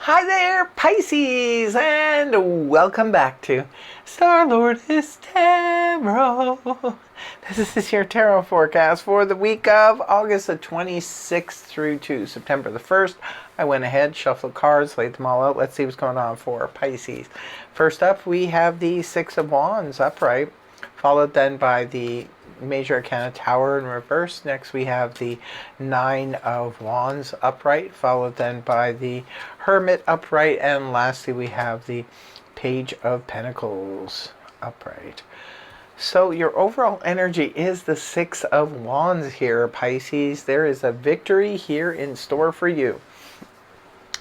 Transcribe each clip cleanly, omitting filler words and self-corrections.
Hi there, Pisces, and welcome back to Star Lord is Tarot. This is your tarot forecast for the week of August the 26th through to September the 1st. I went ahead, shuffled cards, laid them all out. Let's see what's going on for Pisces. First up, we have the Six of Wands upright, followed then by the Major Arcana Tower in reverse. Next we have the Nine of Wands upright, followed then by the Hermit upright, and lastly we have the Page of Pentacles upright. So your overall energy is the Six of Wands here, Pisces. There is a victory here in store for you.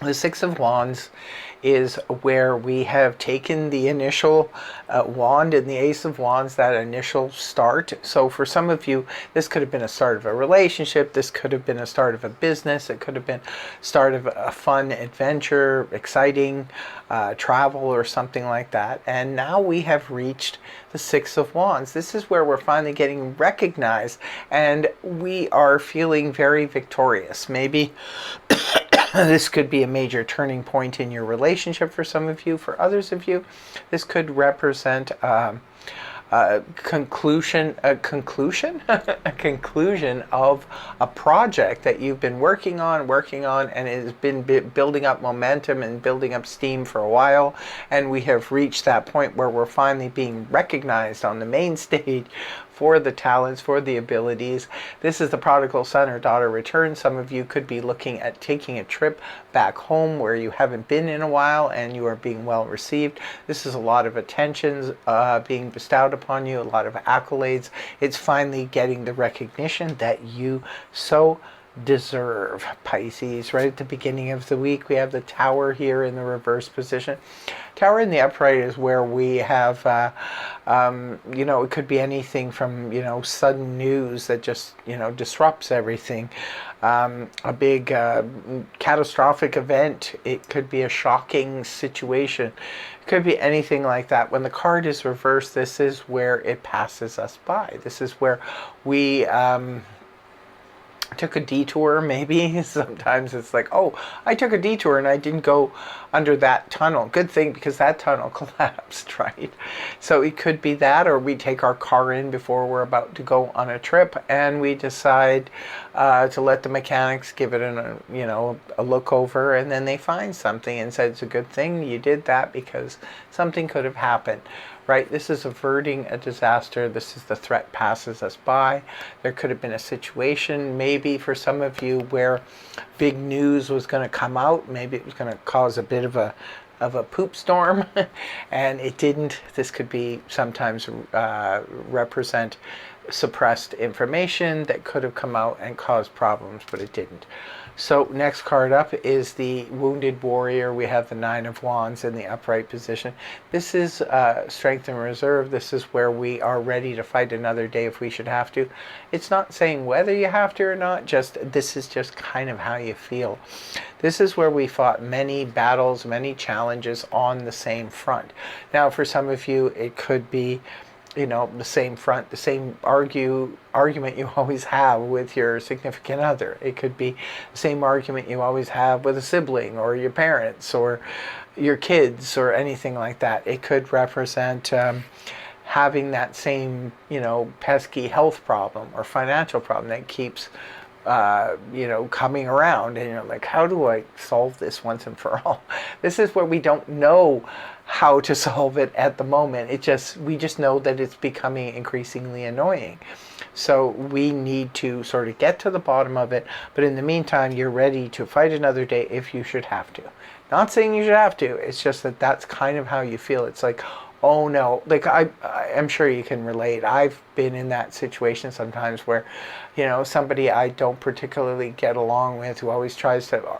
The Six of Wands is where we have taken the initial wand and the Ace of Wands, that initial start. So for some of you, this could have been a start of a relationship. This could have been a start of a business. It could have been start of a fun adventure, exciting travel or something like that. And now we have reached the Six of Wands. This is where we're finally getting recognized and we are feeling very victorious. Maybe this could be a major turning point in your relationship for some of you. For others of you, this could represent a conclusion a conclusion of a project that you've been working on, and it has been building up momentum and building up steam for a while, and we have reached that point where we're finally being recognized on the main stage for the talents, for the abilities. This is the prodigal son or daughter return. Some of you could be looking at taking a trip back home where you haven't been in a while and you are being well received. This is a lot of attentions being bestowed upon you, a lot of accolades. It's finally getting the recognition that you so deserve, Pisces. Right at the beginning of the week, we have the Tower here in the reverse position. Tower in the upright is where we have, it could be anything from, sudden news that just, disrupts everything. A big catastrophic event. It could be a shocking situation. It could be anything like that. When the card is reversed, this is where it passes us by. This is where we took a detour, maybe. Sometimes it's like, oh, I took a detour and I didn't go under that tunnel. Good thing, because that tunnel collapsed, right? So it could be that, or we take our car in before we're about to go on a trip and we decide to let the mechanics give it a look over, and then they find something and said it's a good thing you did that because something could have happened. Right? This is averting a disaster. This is the threat passes us by. There could have been a situation, maybe for some of you, where big news was going to come out. Maybe it was going to cause a bit of a poop storm, and it didn't. This could be sometimes represent suppressed information that could have come out and caused problems, but it didn't. So next card up is the Wounded Warrior. We have the Nine of Wands in the upright position. This is strength and reserve. This is where we are ready to fight another day if we should have to. It's not saying whether you have to or not, this is just kind of how you feel. This is where we fought many battles, many challenges on the same front. Now for some of you, it could be the same front, the same argument you always have with your significant other. It could be the same argument you always have with a sibling or your parents or your kids or anything like that. It could represent having that same, pesky health problem or financial problem that keeps coming around, and you're like, how do I solve this once and for all? This is where we don't know how to solve it at the moment. We just know that it's becoming increasingly annoying. So we need to sort of get to the bottom of it, but in the meantime, you're ready to fight another day if you should have to. Not saying you should have to, it's just that that's kind of how you feel. It's like, oh no, like I'm sure you can relate. I've been in that situation sometimes where, somebody I don't particularly get along with, who always tries to,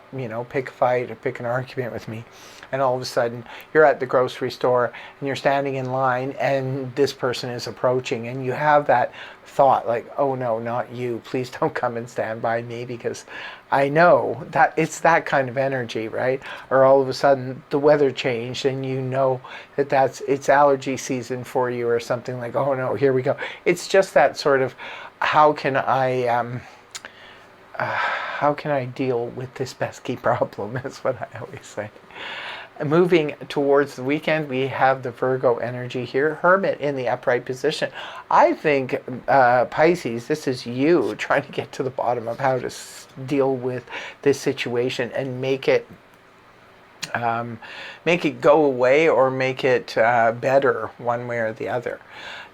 pick a fight or pick an argument with me. And all of a sudden you're at the grocery store and you're standing in line and this person is approaching and you have that thought like, oh no, not you. Please don't come and stand by me, because I know that it's that kind of energy, right? Or all of a sudden the weather changed and it's allergy season for you or something, like, oh no, here we go. It's just that sort of, how can I how can I deal with this pesky problem, is what I always say. Moving towards the weekend, we have the Virgo energy here, Hermit in the upright position. I think, Pisces, this is you trying to get to the bottom of how to deal with this situation and make it go away, or make it better one way or the other.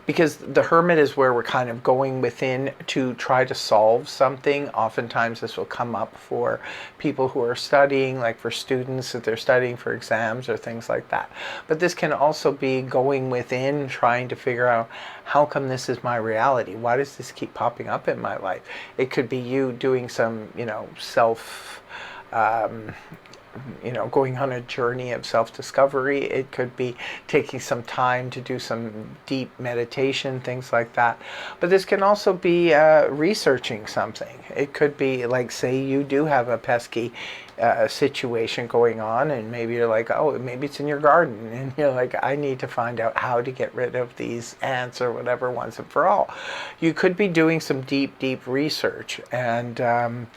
Because the Hermit is where we're kind of going within to try to solve something. Oftentimes this will come up for people who are studying, like for students if they're studying for exams or things like that. But this can also be going within, trying to figure out, how come this is my reality? Why does this keep popping up in my life? It could be you doing some, self going on a journey of self-discovery. It could be taking some time to do some deep meditation, things like that. But this can also be researching something. It could be like, say you do have a pesky situation going on, and maybe you're like, oh, maybe it's in your garden, and you're like, I need to find out how to get rid of these ants or whatever once and for all. You could be doing some deep research, and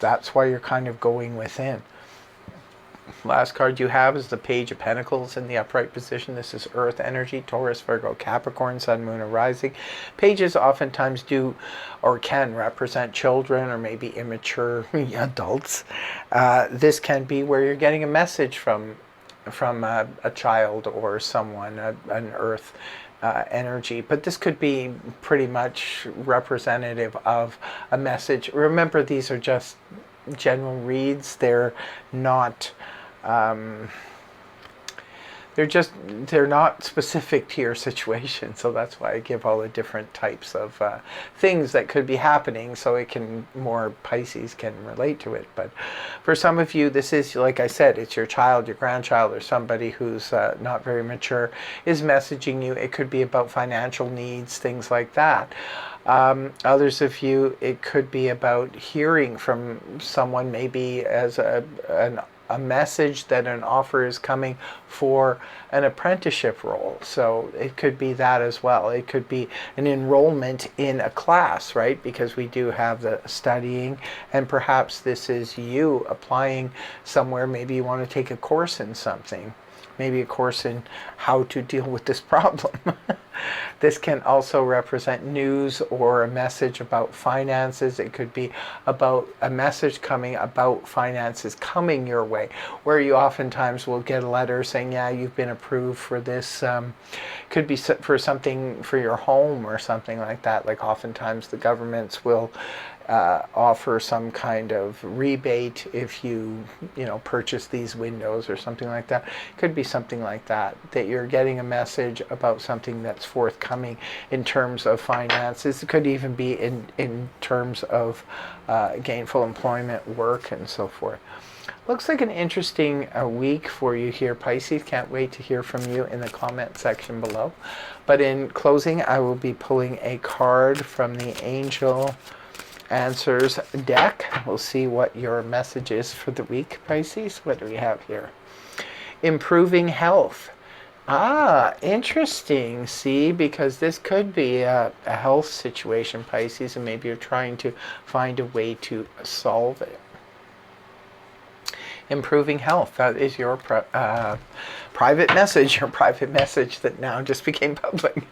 that's why you're kind of going within. Last card you have is the Page of Pentacles in the upright position. This is Earth energy, Taurus, Virgo, Capricorn, Sun, Moon, and Rising. Pages oftentimes do or can represent children or maybe immature adults. This can be where you're getting a message from a child or someone, an Earth energy. But this could be pretty much representative of a message. Remember, these are just general reads. They're not they're not specific to your situation, so that's why I give all the different types of things that could be happening, so it can more Pisces can relate to it. But for some of you, this is, like I said, it's your child, your grandchild, or somebody who's not very mature is messaging you. It could be about financial needs, things like that. Others of you, it could be about hearing from someone, maybe as a message that an offer is coming for an apprenticeship role. So it could be that as well. It could be an enrollment in a class, right? Because we do have the studying, and perhaps this is you applying somewhere. Maybe you want to take a course in something. Maybe a course in how to deal with this problem. This can also represent news or a message about finances. It could be about a message coming about finances coming your way, where you oftentimes will get a letter saying, yeah, you've been approved for this. Could be for something for your home or something like that. Like oftentimes the governments will offer some kind of rebate if you purchase these windows or something like that. Could be something like that you're getting a message about something that's forthcoming in terms of finances. It could even be in terms of gainful employment, work, and so forth. Looks like an interesting week for you here, Pisces. Can't wait to hear from you in the comment section below. But in closing, I will be pulling a card from the Angel Answers deck. We'll see what your message is for the week, Pisces. What do we have here? Improving health. Ah, interesting. See, because this could be a health situation, Pisces, and maybe you're trying to find a way to solve it. Improving health. That is your private message, your private message that now just became public.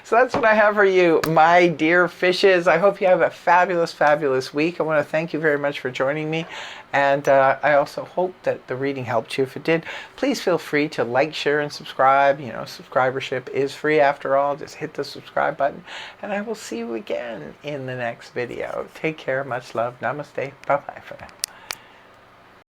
So that's what I have for you, my dear fishes. I hope you have a fabulous, fabulous week. I want to thank you very much for joining me. And I also hope that the reading helped you. If it did, please feel free to like, share, and subscribe. Subscribership is free after all. Just hit the subscribe button. And I will see you again in the next video. Take care. Much love. Namaste. Bye-bye for now.